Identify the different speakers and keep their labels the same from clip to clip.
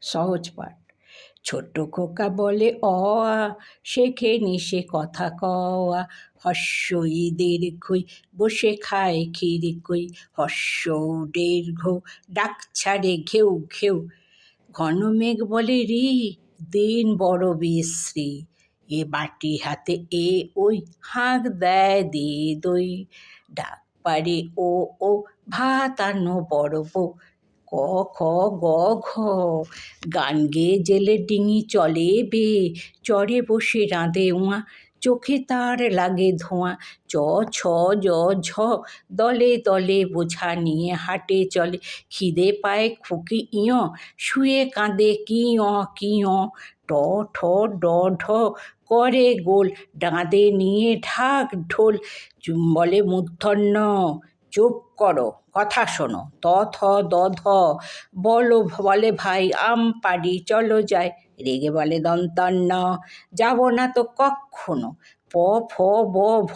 Speaker 1: সহজ পাঠ। ছোট্ট খোকা বলে অ আ, শেখেনি সে কথা কওয়া। হস্যই দীর্ঘই বসে খায় ক্ষীরকই। হস্যৌ দীর্ঘ ডাক ছাড়ে ঘেউ ঘেউ। ঘন মেঘ বলে রি, দিন বড় বিশ্রী। এ বাটি হাতে এ ওই, হাঁক দেয় দে দই। ডাক পারে ও ও, ভাত আনো বড় বউ। ক খ গ ঘ, গান গেয়ে জেলে ডিঙি চলে বে। চরে বসে রাঁধে উঙা, চোখে তার লাগে ধোঁয়া। চ ছ জ ঝ, দলে দলে বোঝা নিয়ে হাটে চলে। খিদে পায় খুকি ইয়, শুয়ে কাঁদে কিয়। ট ঠ ড ঢ, করে গোল ডাঁদে নিয়ে ঢাক ঢোল। বলে মূর্ধন্য, চুপ করো, কথা শোনো। ত থ দ ধ, বলে ভাই আম পাড়ি চলো যাই। রেগে বলে দন্তান্ন, যাব না তো কক্ষনো। প ফ ব ভ,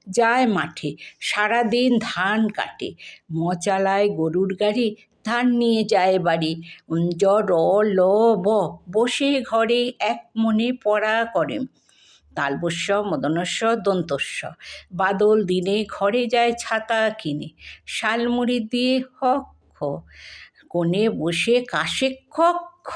Speaker 1: যায় মাঠে, সারাদিন ধান কাটে। ম চালায় গরুর গাড়ি, ধান নিয়ে যায় বাড়ি। জ র ল ব, বসে ঘরে এক মনে পড়া করে। তালবস্য মদনস্য দন্তস্য, বাদল দিনে ঘরে যায় ছাতা কিনে। শালমুড়ি দিয়ে হ খ, কোণে বসে কাশে খ খ।